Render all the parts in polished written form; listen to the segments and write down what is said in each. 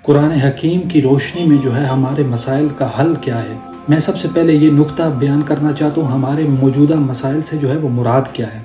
قرآن حکیم کی روشنی میں جو ہے ہمارے مسائل کا حل کیا ہے؟ میں سب سے پہلے یہ نقطہ بیان کرنا چاہتا ہوں، ہمارے موجودہ مسائل سے جو ہے وہ مراد کیا ہے۔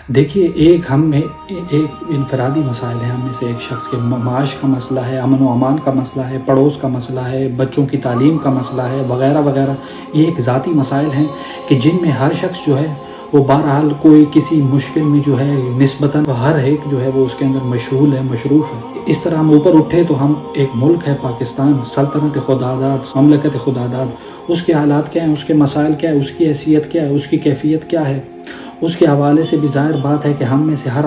دیکھیے، ایک انفرادی مسائل ہیں، ہم میں سے ایک شخص کے معاش کا مسئلہ ہے، امن و امان کا مسئلہ ہے، پڑوس کا مسئلہ ہے، بچوں کی تعلیم کا مسئلہ ہے، وغیرہ وغیرہ۔ یہ ایک ذاتی مسائل ہیں کہ جن میں ہر شخص جو ہے وہ بہرحال کوئی کسی مشکل میں جو ہے نسبتاً ہر ایک جو ہے وہ اس کے اندر مشغول ہے، مصروف ہے۔ اس طرح ہم اوپر اٹھے تو ہم ایک ملک ہے پاکستان، سلطنت خداداد، مملکت خداداد، اس کے حالات کیا ہیں، اس کے مسائل کیا ہے، اس کی حیثیت کیا ہے، اس کی کیفیت کیا ہے، اس کے حوالے سے بھی ظاہر بات ہے کہ ہم میں سے ہر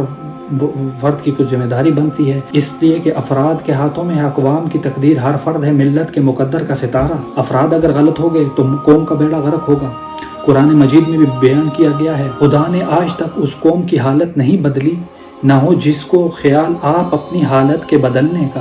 فرد کی کچھ ذمہ داری بنتی ہے، اس لیے کہ افراد کے ہاتھوں میں ہے اقوام کی تقدیر، ہر فرد ہے ملت کے مقدر کا ستارہ۔ افراد اگر غلط ہو گئے تو قوم کا بیڑا غرق ہوگا۔ قرآن مجید میں بھی بیان کیا گیا ہے، خدا نے آج تک اس قوم کی حالت نہیں بدلی، نہ ہو جس کو خیال آپ اپنی حالت کے بدلنے کا۔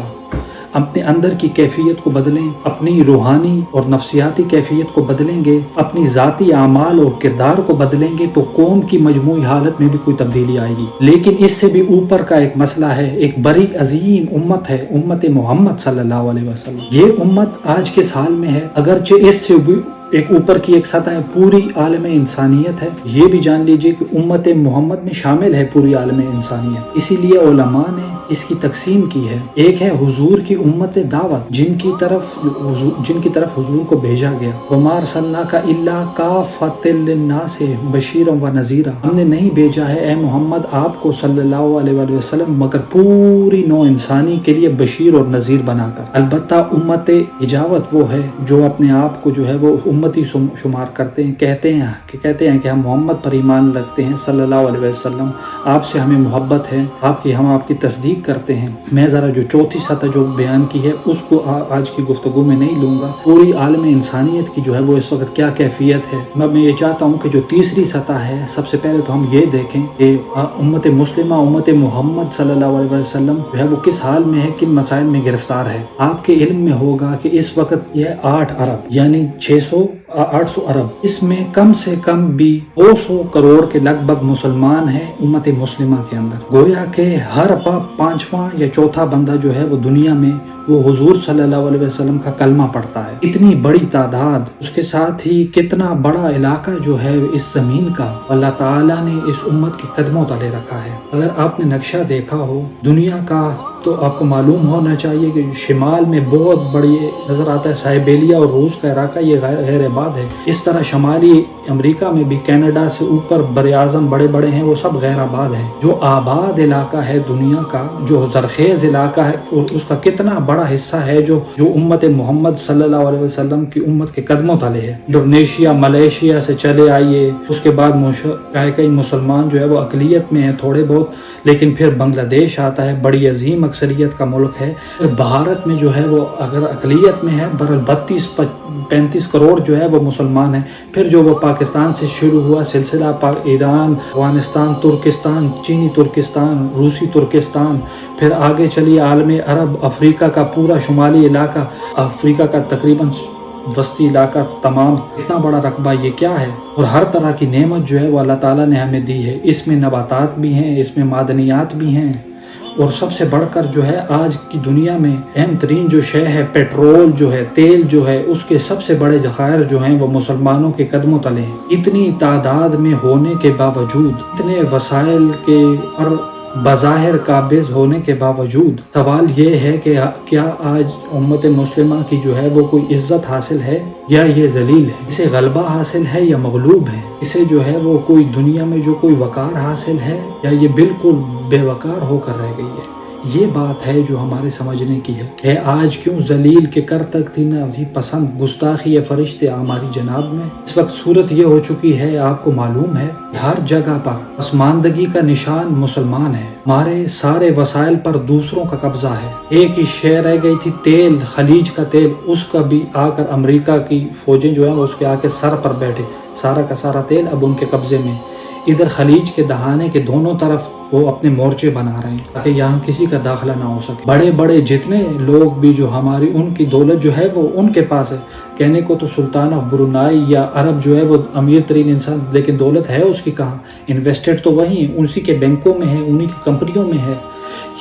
اپنے اندر کی کیفیت کو بدلیں، اپنی روحانی اور نفسیاتی کیفیت کو بدلیں گے، اپنی ذاتی اعمال اور کردار کو بدلیں گے تو قوم کی مجموعی حالت میں بھی کوئی تبدیلی آئے گی۔ لیکن اس سے بھی اوپر کا ایک مسئلہ ہے، ایک بڑی عظیم امت ہے، امت محمد صلی اللہ علیہ وسلم۔ یہ امت آج کے سال میں ہے، اگرچہ اس سے بھی ایک اوپر کی ایک سطح ہے، پوری عالم انسانیت ہے۔ یہ بھی جان لیجئے کہ امت محمد میں شامل ہے پوری عالم انسانیت۔ اسی لیے علماء نے اس کی تقسیم کی ہے۔ ایک ہے حضور کی امت دعوت، جن کی طرف حضور کو بھیجا گیا، وَمَا أَرْسَلْنَاكَ إِلَّا كَافَّةً لِلنَّاسِ بَشِيرًا وَنَذِيرًا، ہم نے نہیں بھیجا ہے اے محمد آپ کو صلی اللہ علیہ وآلہ وسلم مگر پوری نوع انسانی کے لیے بشیر اور نذیر بنا کر۔ البتہ امت اجابت وہ ہے جو اپنے آپ کو جو ہے وہ امتی شمار کرتے ہیں، کہتے ہیں کہ ہم محمد پر ایمان رکھتے ہیں صلی اللہ علیہ وسلم، آپ سے ہمیں محبت ہے، ہم آپ کی تصدیق کرتے ہیں۔ میں ذرا جو چوتھی سطح جو بیان کی ہے اس کو آج کی گفتگو میں نہیں لوں گا۔ پوری عالم انسانیت کی جو ہے وہ اس وقت کیا کیفیت ہے، میں یہ چاہتا ہوں کہ جو تیسری سطح ہے، سب سے پہلے تو ہم یہ دیکھیں کہ امت مسلمہ، امت محمد صلی اللہ علیہ وسلم جو ہے وہ کس حال میں ہے، کن مسائل میں گرفتار ہے۔ آپ کے علم میں ہوگا کہ اس وقت یہ 8 ارب یعنی 800 ارب، اس میں کم سے کم بھی 200 کروڑ کے لگ بھگ مسلمان ہیں امت مسلمہ کے اندر۔ گویا کہ ہر پانچواں یا چوتھا بندہ جو ہے وہ دنیا میں وہ حضور صلی اللہ علیہ وسلم کا کلمہ پڑھتا ہے۔ اتنی بڑی تعداد، اس کے ساتھ ہی کتنا بڑا علاقہ جو ہے اس زمین کا اللہ تعالیٰ نے اس امت کے قدموں تلے رکھا ہے۔ اگر آپ نے نقشہ دیکھا ہو دنیا کا تو آپ کو معلوم ہونا چاہیے کہ شمال میں بہت بڑی نظر آتا ہے سائبیریا اور روس کا علاقہ، یہ غیر آباد ہے۔ اس طرح شمالی امریکہ میں بھی کینیڈا سے اوپر براعظم بڑے بڑے ہیں، وہ سب غیر آباد ہیں۔ جو آباد علاقہ ہے دنیا کا، جو زرخیز علاقہ ہے، اس کا کتنا بڑا حصہ ہے جو امت محمد صلی اللہ علیہ وسلم کی امت کے قدموں تلے ہے۔ انڈونیشیا، ملیشیا سے چلے آئیے، اس کے بعد کئی مسلمان جو ہے وہ اقلیت میں ہیں تھوڑے بہت، لیکن پھر بنگلہ دیش آتا ہے، بڑی عظیم اکثریت کا ملک ہے۔ بھارت میں جو ہے وہ اگر اقلیت میں ہے، برحال 32-35 کروڑ جو ہے وہ مسلمان ہیں۔ پھر جو وہ پاکستان سے شروع ہوا سلسلہ، ایران، افغانستان، ترکستان، چینی ترکستان، روسی ترکستان، پھر آگے چلی عالم عرب، افریقہ کا پورا شمالی علاقہ، افریقہ کا تقریباً وسطی علاقہ تمام، اتنا بڑا رقبہ یہ کیا ہے؟ اور ہر طرح کی نعمت جو ہے وہ اللہ تعالیٰ نے ہمیں دی ہے۔ اس میں نباتات بھی ہیں، اس میں معدنیات بھی ہیں، اور سب سے بڑھ کر جو ہے آج کی دنیا میں اہم ترین جو شے ہے، پیٹرول جو ہے، تیل جو ہے، اس کے سب سے بڑے ذخائر جو ہیں وہ مسلمانوں کے قدموں تلے ہیں۔ اتنی تعداد میں ہونے کے باوجود، اتنے وسائل کے اور بظاہر قابض ہونے کے باوجود، سوال یہ ہے کہ کیا آج امت مسلمہ کی جو ہے وہ کوئی عزت حاصل ہے یا یہ ذلیل ہے؟ اسے غلبہ حاصل ہے یا مغلوب ہے؟ اسے جو ہے وہ کوئی دنیا میں جو کوئی وقار حاصل ہے یا یہ بالکل بے وقار ہو کر رہ گئی ہے؟ یہ بات ہے جو ہمارے سمجھنے کی ہے۔ آج کیوں ذلیل کے کر تک تھی نہ پسند، گستاخی فرشتے ہماری جناب میں۔ اس وقت صورت یہ ہو چکی ہے، آپ کو معلوم ہے، ہر جگہ پر پسماندگی کا نشان مسلمان ہے۔ ہمارے سارے وسائل پر دوسروں کا قبضہ ہے۔ ایک ہی شے رہ گئی تھی، تیل، خلیج کا تیل، اس کا بھی آ کر امریکہ کی فوجیں جو ہیں اس کے آ کے سر پر بیٹھے، سارا کا سارا تیل اب ان کے قبضے میں۔ ادھر خلیج کے دہانے کے دونوں طرف وہ اپنے مورچے بنا رہے ہیں تاکہ یہاں کسی کا داخلہ نہ ہو سکے۔ بڑے بڑے جتنے لوگ بھی جو ہماری ان کی دولت جو ہے وہ ان کے پاس ہے، کہنے کو تو سلطان آف برونائی یا عرب جو ہے وہ امیر ترین انسان، لیکن دولت ہے اس کی کہاں؟ انویسٹڈ تو وہیں اسی کے بینکوں میں ہے، انہی کی کمپنیوں میں ہے۔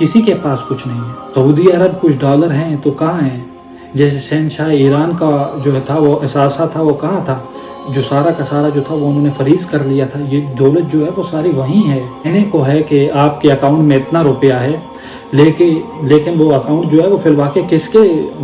کسی کے پاس کچھ نہیں ہے۔ سعودی عرب کچھ ڈالر ہیں تو کہاں ہیں؟ جیسے شہنشاہ ایران کا جو تھا وہ اثاثہ تھا وہ کہاں تھا؟ جو سارا کا سارا جو تھا وہ انہوں نے فریز کر لیا تھا۔ یہ دولت جو ہے وہ ساری وہیں ہے۔ کہنے کو ہے کہ آپ کے اکاؤنٹ میں اتنا روپیہ ہے، لیکن وہ اکاؤنٹ جو ہے وہ فی الواقع کس کے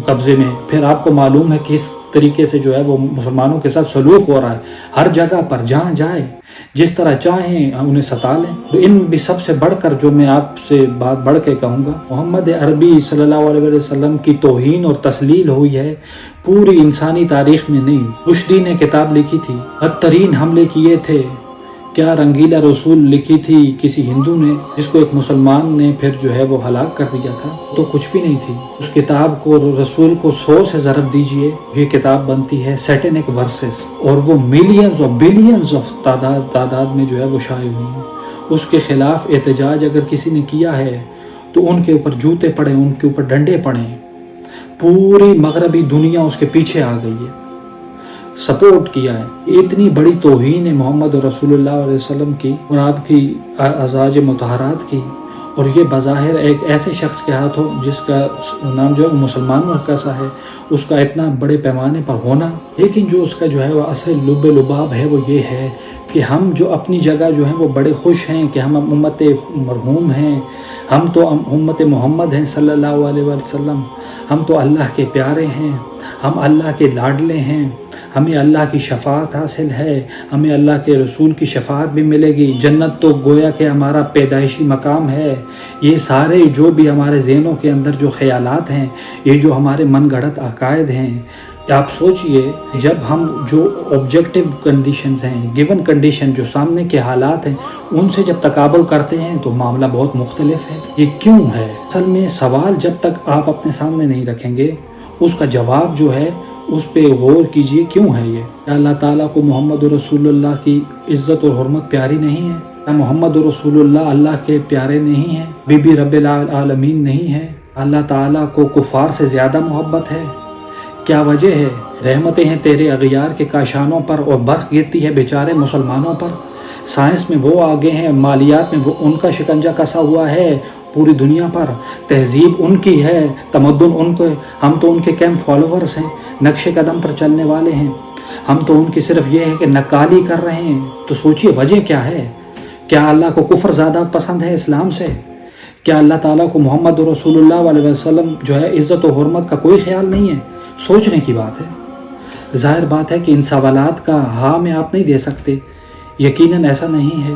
قبضے میں؟ پھر آپ کو معلوم ہے کس طریقے سے جو ہے وہ مسلمانوں کے ساتھ سلوک ہو رہا ہے۔ ہر جگہ پر جہاں جائے جس طرح چاہیں انہیں ستا لیں۔ تو ان بھی سب سے بڑھ کر جو میں آپ سے بات بڑھ کے کہوں گا، محمد عربی صلی اللہ علیہ وسلم کی توہین اور تسلیل ہوئی ہے پوری انسانی تاریخ میں نہیں۔ رشدی نے کتاب لکھی تھی، بدترین حملے کیے تھے، کیا رنگیلا رسول لکھی تھی کسی ہندو نے، جس کو ایک مسلمان نے پھر جو ہے وہ ہلاک کر دیا تھا، تو کچھ بھی نہیں تھی۔ اس کتاب کو، رسول کو 100 سے ضرب دیجئے، یہ کتاب بنتی ہے سیٹینک ورسز، اور وہ ملینز اور بلینز آف تعداد میں جو ہے وہ شائع ہوئی ہیں۔ اس کے خلاف احتجاج اگر کسی نے کیا ہے تو ان کے اوپر جوتے پڑے، ان کے اوپر ڈنڈے پڑے۔ پوری مغربی دنیا اس کے پیچھے آ گئی ہے، سپورٹ کیا ہے۔ اتنی بڑی توہین ہے محمد رسول اللہ علیہ وسلم کی اور آپ کی ازواج مطہرات کی، اور یہ بظاہر ایک ایسے شخص کے ہاتھ ہو جس کا نام جو ہے مسلمانوں کا سا ہے، اس کا اتنا بڑے پیمانے پر ہونا۔ لیکن جو اس کا جو ہے وہ اصل لب لباب ہے وہ یہ ہے کہ ہم جو اپنی جگہ جو ہیں وہ بڑے خوش ہیں کہ ہم امت مرحوم ہیں، ہم تو امت محمد ہیں صلی اللہ علیہ وسلم، ہم تو اللہ کے پیارے ہیں، ہم اللہ کے لاڈلے ہیں، ہمیں اللہ کی شفاعت حاصل ہے، ہمیں اللہ کے رسول کی شفاعت بھی ملے گی، جنت تو گویا کہ ہمارا پیدائشی مقام ہے۔ یہ سارے جو بھی ہمارے ذہنوں کے اندر جو خیالات ہیں، یہ جو ہمارے من گھڑت عقائد ہیں، آپ سوچئے جب ہم جو آبجیکٹیو کنڈیشنز ہیں، گیون کنڈیشن جو سامنے کے حالات ہیں، ان سے جب تقابل کرتے ہیں تو معاملہ بہت مختلف ہے۔ یہ کیوں ہے؟ اصل میں سوال جب تک آپ اپنے سامنے نہیں رکھیں گے، اس کا جواب جو ہے اس پہ غور کیجئے، کیوں ہے یہ؟ کیا اللہ تعالیٰ کو محمد رسول اللہ کی عزت اور حرمت پیاری نہیں ہے؟ کیا محمد رسول اللہ کے پیارے نہیں ہیں؟ بی بی رب العالمین نہیں ہے؟ اللہ تعالیٰ کو کفار سے زیادہ محبت ہے؟ کیا وجہ ہے؟ رحمتیں ہیں تیرے اغیار کے کاشانوں پر، اور برق گرتی ہے بیچارے مسلمانوں پر۔ سائنس میں وہ آگے ہیں، مالیات میں وہ ان کا شکنجہ کسا ہوا ہے پوری دنیا پر، تہذیب ان کی ہے، تمدن ان کو، ہم تو ان کے کیمپ فالوورز ہیں، نقش قدم پر چلنے والے ہیں، ہم تو ان کی صرف یہ ہے کہ نقالی کر رہے ہیں۔ تو سوچئے وجہ کیا ہے؟ کیا اللہ کو کفر زیادہ پسند ہے اسلام سے؟ کیا اللہ تعالیٰ کو محمد رسول اللہ علیہ وسلم جو ہے عزت و حرمت کا کوئی خیال نہیں ہے؟ سوچنے کی بات ہے۔ ظاہر بات ہے کہ ان سوالات کا ہاں میں آپ نہیں دے سکتے، یقیناً ایسا نہیں ہے۔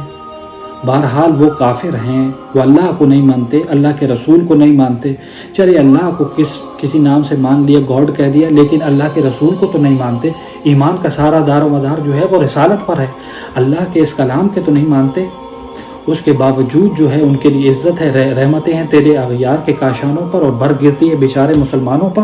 بہرحال وہ کافر ہیں، وہ اللہ کو نہیں مانتے، اللہ کے رسول کو نہیں مانتے۔ چلیے اللہ کو کسی نام سے مان لیا، گاڈ کہہ دیا، لیکن اللہ کے رسول کو تو نہیں مانتے۔ ایمان کا سارا دار و مدار جو ہے وہ رسالت پر ہے، اللہ کے اس کلام کے تو نہیں مانتے۔ اس کے باوجود جو ہے ان کے لیے عزت ہے، رحمتیں ہیں تیرے اغیار کے کاشانوں پر، اور برق گرتی ہے بیچارے مسلمانوں پر۔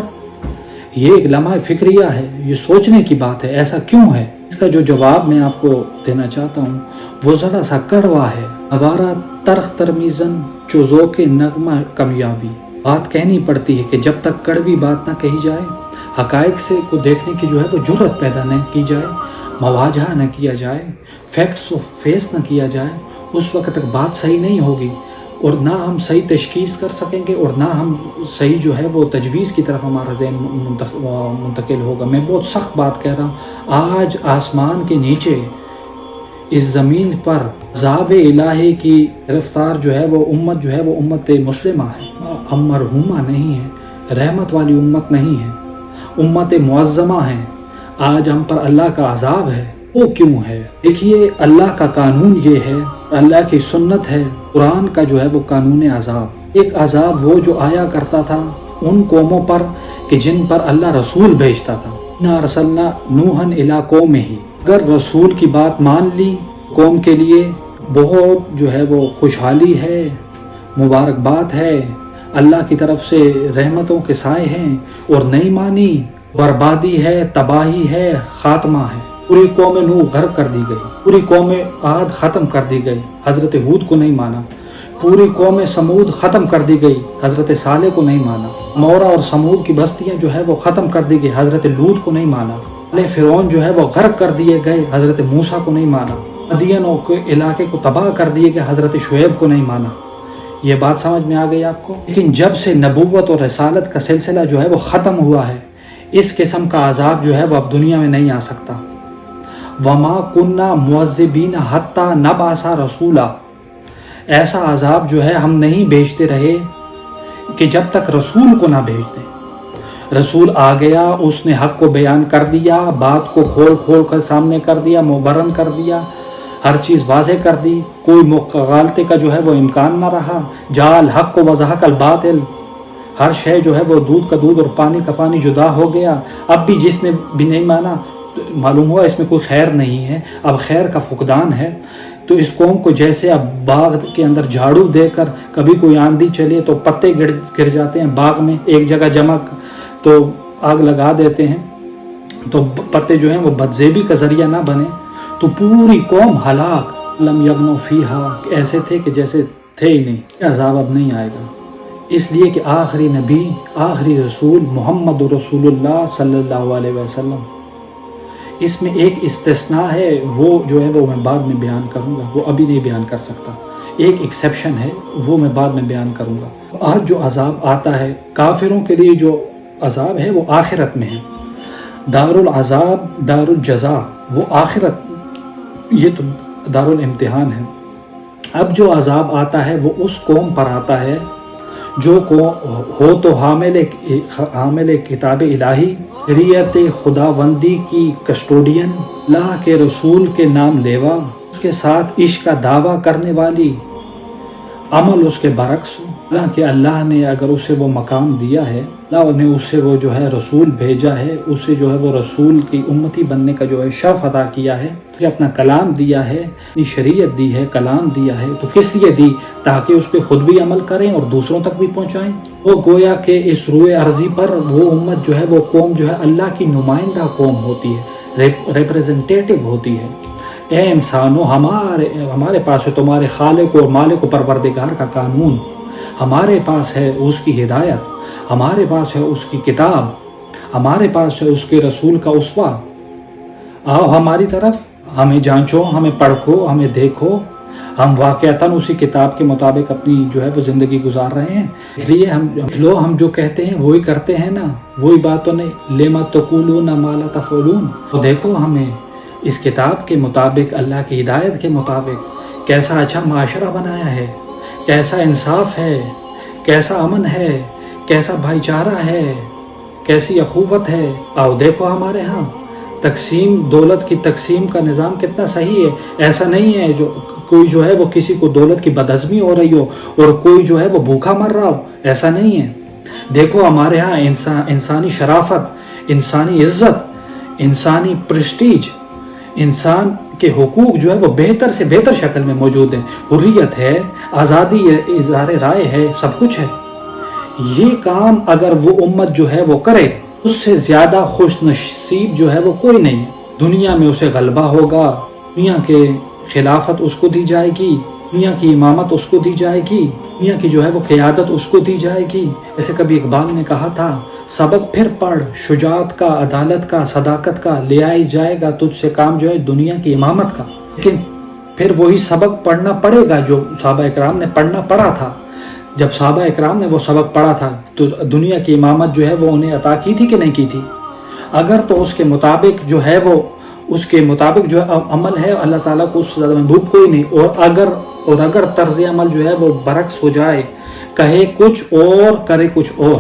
یہ ایک لمحہ فکریہ ہے، یہ سوچنے کی بات ہے، ایسا کیوں ہے؟ اس کا جو جواب میں آپ کو دینا چاہتا ہوں وہ ذرا سا کڑوا ہے۔ ہمارا ترخ ترمیزن جو ذوق نغمہ کمیابی، بات کہنی پڑتی ہے کہ جب تک کڑوی بات نہ کہی جائے، حقائق سے کو دیکھنے کی جو ہے وہ جرت پیدا نہ کی جائے، مواجہہ نہ کیا جائے، فیکٹس آف فیس نہ کیا جائے، اس وقت تک بات صحیح نہیں ہوگی، اور نہ ہم صحیح تشخیص کر سکیں گے، اور نہ ہم صحیح جو ہے وہ تجویز کی طرف ہمارا ذہن منتقل ہوگا۔ میں بہت سخت بات کہہ رہا ہوں، آج آسمان کے نیچے اس زمین پر عذاب الہی کی گرفتار جو ہے وہ امت جو ہے وہ امت مسلمہ ہے، مرحومہ نہیں ہے، رحمت والی امت نہیں ہے، امت معظمہ ہے۔ آج ہم پر اللہ کا عذاب ہے، وہ کیوں ہے؟ دیکھیے اللہ کا قانون یہ ہے، اللہ کی سنت ہے، قرآن کا جو ہے وہ قانون عذاب۔ ایک عذاب وہ جو آیا کرتا تھا ان قوموں پر کہ جن پر اللہ رسول بھیجتا تھا، اِنَّا أَرْسَلْنَا نُوحًا إِلَىٰ قَوْمِهِ۔ اگر رسول کی بات مان لی، قوم کے لیے بہت جو ہے وہ خوشحالی ہے، مبارکباد ہے، اللہ کی طرف سے رحمتوں کے سائے ہیں، اور نہیں مانی، بربادی ہے، تباہی ہے، خاتمہ ہے۔ پوری قوم نوح غرق کر دی گئی، پوری قوم عاد ختم کر دی گئی، حضرت ہود کو نہیں مانا، پوری قوم سمود ختم کر دی گئی، حضرت صالح کو نہیں مانا، مورا اور سمود کی بستیاں جو ہے وہ ختم کر دی گئی، حضرت لوط کو نہیں مانا، فرعون جو ہے وہ غرق کر دیے گئے، حضرت موسیٰ کو نہیں مانا، مدینوں کے علاقے کو تباہ کر دیے گئے، حضرت شعیب کو نہیں مانا۔ یہ بات سمجھ میں آ گئی آپ کو؟ لیکن جب سے نبوت اور رسالت کا سلسلہ جو ہے وہ ختم ہوا ہے، اس قسم کا عذاب جو ہے وہ اب دنیا میں نہیں آ سکتا۔ وَمَا كُنَّا مُعَذِّبِينَ حَتَّى نَبْعَثَ رَسُولًا، ایسا عذاب جو ہے ہم نہیں بھیجتے رہے کہ جب تک رسول کو نہ بھیج دیں۔ رسول آ گیا، اس نے حق کو بیان کر دیا، بات کو کھول کھول کر سامنے کر دیا، مبرہن کر دیا، ہر چیز واضح کر دی، کوئی مغالطے کا جو ہے وہ امکان نہ رہا۔ جال حق کو وضحق الباطل، ہر شے جو ہے وہ دودھ کا دودھ اور پانی کا پانی جدا ہو گیا۔ اب بھی جس نے بھی نہیں مانا معلوم ہوا اس میں کوئی خیر نہیں ہے، اب خیر کا فقدان ہے۔ تو اس قوم کو جیسے اب باغ کے اندر جھاڑو دے کر کبھی کوئی آندھی چلے تو پتے گر جاتے ہیں باغ میں، ایک جگہ جمع تو آگ لگا دیتے ہیں تو پتے جو ہیں وہ بدزیبی کا ذریعہ نہ بنے، تو پوری قوم ہلاک۔ لم یغنوا فیہا، ایسے تھے کہ جیسے تھے ہی نہیں۔ عذاب اب نہیں آئے گا، اس لیے کہ آخری نبی، آخری رسول محمد رسول اللہ صلی اللہ علیہ وسلم۔ اس میں ایک استثناء ہے، وہ جو ہے وہ میں بعد میں بیان کروں گا، وہ ابھی نہیں بیان کر سکتا۔ ایک ایکسیپشن ہے، وہ میں بعد میں بیان کروں گا۔ آج جو عذاب آتا ہے کافروں کے لیے، جو عذاب ہے وہ آخرت میں ہے۔ دار العذاب دار الجزا، وہ آخرت، یہ تو دار الامتحان ہے۔ اب جو عذاب آتا ہے وہ اس قوم پر آتا ہے جو ہو تو حامل کتاب الہی، شریعت خداوندی کی کسٹوڈین، اللہ کے رسول کے نام لیوا، اس کے ساتھ عشق کا دعویٰ کرنے والی، عمل اس کے برعکس ہو۔ حالانکہ اللہ نے اگر اسے وہ مقام دیا ہے، اللہ نے اسے وہ جو ہے رسول بھیجا ہے، اسے جو ہے وہ رسول کی امتی بننے کا جو ہے شرف ادا کیا ہے، اسے اپنا کلام دیا ہے، اپنی شریعت دی ہے، کلام دیا ہے، تو کس لیے دی؟ تاکہ اس پہ خود بھی عمل کریں اور دوسروں تک بھی پہنچائیں۔ وہ گویا کہ اس روئے ارضی پر وہ امت جو ہے، وہ قوم جو ہے اللہ کی نمائندہ قوم ہوتی ہے، ریپریزنٹیٹیو ہوتی ہے۔ اے انسانوں، ہمارے پاس ہے تمہارے خالق و مالک و پروردگار کا قانون، ہمارے پاس ہے اس کی ہدایت، ہمارے پاس ہے اس کی کتاب، ہمارے پاس ہے اس کے رسول کا اسوہ۔ آؤ ہماری طرف، ہمیں جانچو، ہمیں پرکھو، ہمیں دیکھو، ہم واقعتاً اسی کتاب کے مطابق اپنی جو ہے وہ زندگی گزار رہے ہیں۔ اس لیے ہم جو کہتے ہیں وہی کرتے ہیں نا، وہی بات تو نہیں، لما تقولون ما لا تفعلون۔ تو دیکھو ہمیں اس کتاب کے مطابق، اللہ کی ہدایت کے مطابق کیسا اچھا معاشرہ بنایا ہے، کیسا انصاف ہے، کیسا امن ہے، کیسا بھائی چارہ ہے، کیسی اخوت ہے۔ آؤ دیکھو ہمارے ہاں دولت کی تقسیم کا نظام کتنا صحیح ہے۔ ایسا نہیں ہے جو کوئی جو ہے وہ کسی کو دولت کی بدہضمی ہو رہی ہو اور کوئی جو ہے وہ بھوکا مر رہا ہو، ایسا نہیں ہے۔ دیکھو ہمارے ہاں انسانی شرافت، انسانی عزت، انسانی پریسٹیج، انسان کے حقوق جو ہے وہ بہتر سے بہتر شکل میں موجود ہیں، حریت ہے، آزادی اظہار رائے ہے، سب کچھ ہے۔ یہ کام اگر وہ امت جو ہے وہ کرے، اس سے زیادہ خوش نصیب جو ہے وہ کوئی نہیں ہے۔ دنیا میں اسے غلبہ ہوگا، دنیا کے خلافت اس کو دی جائے گی، دنیا کی امامت اس کو دی جائے گی، دنیا کی جو ہے وہ قیادت اس کو دی جائے گی۔ ایسے کبھی اقبال نے کہا تھا، سبق پھر پڑھ شجاعت کا، عدالت کا، صداقت کا، لے آئی جائے گا تجھ سے کام جو ہے دنیا کی امامت کا۔ لیکن پھر وہی سبق پڑھنا پڑے گا جو صحابہ اکرام نے پڑھنا پڑا تھا۔ جب صحابہ اکرام نے وہ سبق پڑھا تھا تو دنیا کی امامت جو ہے وہ انہیں عطا کی تھی کہ نہیں کی تھی؟ اگر تو اس کے مطابق جو ہے وہ اس کے مطابق جو عمل ہے، اللہ تعالیٰ کو اس سے زیادہ محبوب کوئی نہیں۔ اور اگر طرز عمل جو ہے وہ برعکس ہو جائے، کہے کچھ اور کرے کچھ اور،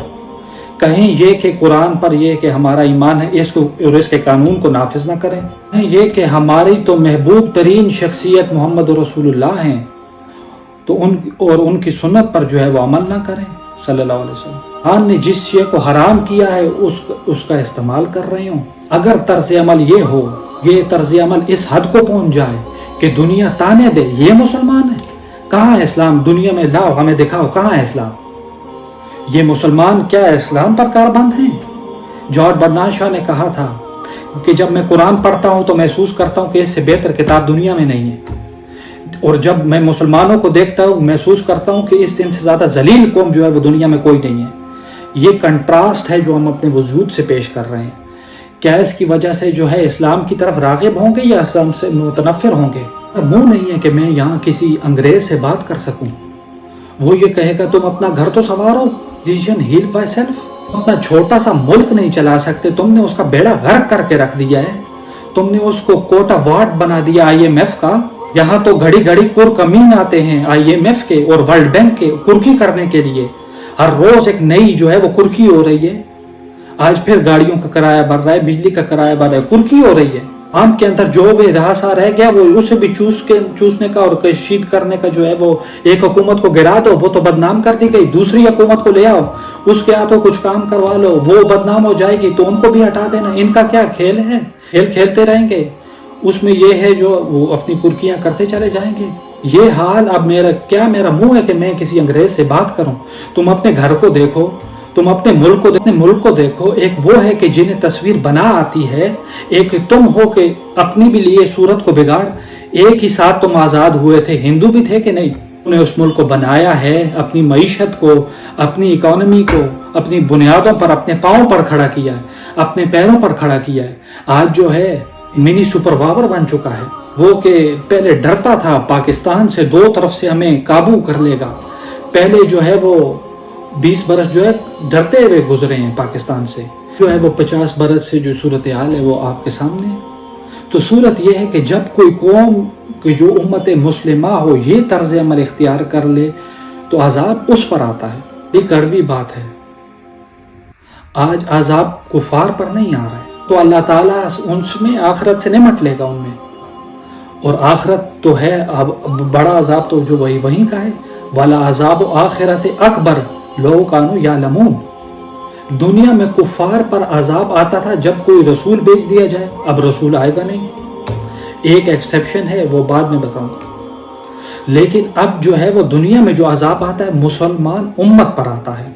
کہیں یہ کہ قرآن پر یہ کہ ہمارا ایمان ہے اس کو اور اس کے قانون کو نافذ نہ کریں، یہ کہ ہماری تو محبوب ترین شخصیت محمد رسول اللہ ہیں تو ان کی سنت پر جو ہے وہ عمل نہ کریں صلی اللہ علیہ وسلم۔ قرآن نے جس شے کو حرام کیا ہے اس کا استعمال کر رہے ہوں۔ اگر طرز عمل یہ ہو، یہ طرز عمل اس حد کو پہنچ جائے کہ دنیا تانے دے یہ مسلمان ہے، کہاں ہے اسلام؟ دنیا میں لاؤ، ہمیں دکھاؤ کہاں ہے اسلام۔ یہ مسلمان کیا اسلام پر کاربند ہیں؟ جارج برنارد شاہ نے کہا تھا کہ جب میں قرآن پڑھتا ہوں تو محسوس کرتا ہوں کہ اس سے بہتر کتاب دنیا میں نہیں ہے، اور جب میں مسلمانوں کو دیکھتا ہوں محسوس کرتا ہوں کہ اس سے زیادہ ذلیل قوم جو ہے وہ دنیا میں کوئی نہیں ہے۔ یہ کنٹراسٹ ہے جو ہم اپنے وجود سے پیش کر رہے ہیں۔ کیا اس کی وجہ سے جو ہے اسلام کی طرف راغب ہوں گے یا اسلام سے متنفر ہوں گے؟ منہ نہیں ہے کہ میں یہاں کسی انگریز سے بات کر سکوں وہ یہ کہے گا تم اپنا گھر تو سنوارو، ڈیسیژن ہیل بائی سیلف، اپنا چھوٹا سا ملک نہیں چلا سکتے، تم نے اس کا بیڑا غرق کر کے رکھ دیا ہے، تم نے اس کو کوٹا وارڈ بنا دیا آئی ایم ایف کا، یہاں تو گھڑی گھڑی کمین آتے ہیں آئی ایم ایف کے اور ورلڈ بینک کے کرکی کرنے کے لیے، ہر روز ایک نئی جو ہے وہ کرکی ہو رہی ہے، آج پھر گاڑیوں کا کرایہ بڑھ رہا ہے، بجلی کا کرایہ بڑھ رہا ہے، کرکی ہو رہی ہے، عام کے اندر جو بھی رہا رہ گیا وہ اسے بھی چوسنے کا اور کشید کرنے کا جو ہے وہ، ایک حکومت کو گرا دو وہ تو بدنام کر دی گئی، دوسری حکومت کو لے آؤ اس کے ہاتھوں کچھ کام کروا لو وہ بدنام ہو جائے گی تو ان کو بھی ہٹا دینا، ان کا کیا کھیل ہے، کھیل کھیلتے رہیں گے، اس میں یہ ہے جو وہ اپنی کرکیاں کرتے چلے جائیں گے۔ یہ حال اب میرا منہ ہے کہ میں کسی انگریز سے بات کروں؟ تم اپنے گھر کو دیکھو، تم اپنے ملک کو دیکھو، ایک وہ ہے کہ جنہیں تصویر بنا آتی ہے، ایک تم ہو کہ اپنی بھی لیے صورت کو بگاڑ، ایک ہی ساتھ تم آزاد ہوئے تھے، ہندو بھی تھے کہ نہیں، تم نے اس ملک کو بنایا ہے، اپنی معیشت کو، اپنی اکانومی کو اپنی بنیادوں پر اپنے پاؤں پر کھڑا کیا ہے، اپنے پیروں پر کھڑا کیا ہے، آج جو ہے منی سپر پاور بن چکا ہے، وہ کہ پہلے ڈرتا تھا پاکستان سے، دو طرف سے ہمیں قابو کر لے گا، پہلے جو ہے وہ 20 برس جو ہے ڈرتے ہوئے گزرے ہیں پاکستان سے، جو ہے وہ 50 برس سے جو صورتحال ہے وہ آپ کے سامنے ہے۔ تو صورت یہ ہے کہ جب کوئی قوم کی جو امت مسلمہ ہو یہ طرز عمل اختیار کر لے تو عذاب اس پر آتا ہے، یہ کڑوی بات ہے۔ آج عذاب کفار پر نہیں آ رہا ہے تو اللہ تعالیٰ ان میں آخرت سے نمٹ لے گا ان میں، اور آخرت تو ہے اب بڑا عذاب تو جو وہیں کا ہے، والا عذاب آخرت اکبر لو کانوا یعلمون۔ دنیا میں کفار پر عذاب آتا تھا جب کوئی رسول بھیج دیا جائے، اب رسول آئے گا نہیں، ایک ایکسیپشن ہے وہ بعد میں بتاؤں گا، لیکن اب جو ہے وہ دنیا میں جو عذاب آتا ہے مسلمان امت پر آتا ہے،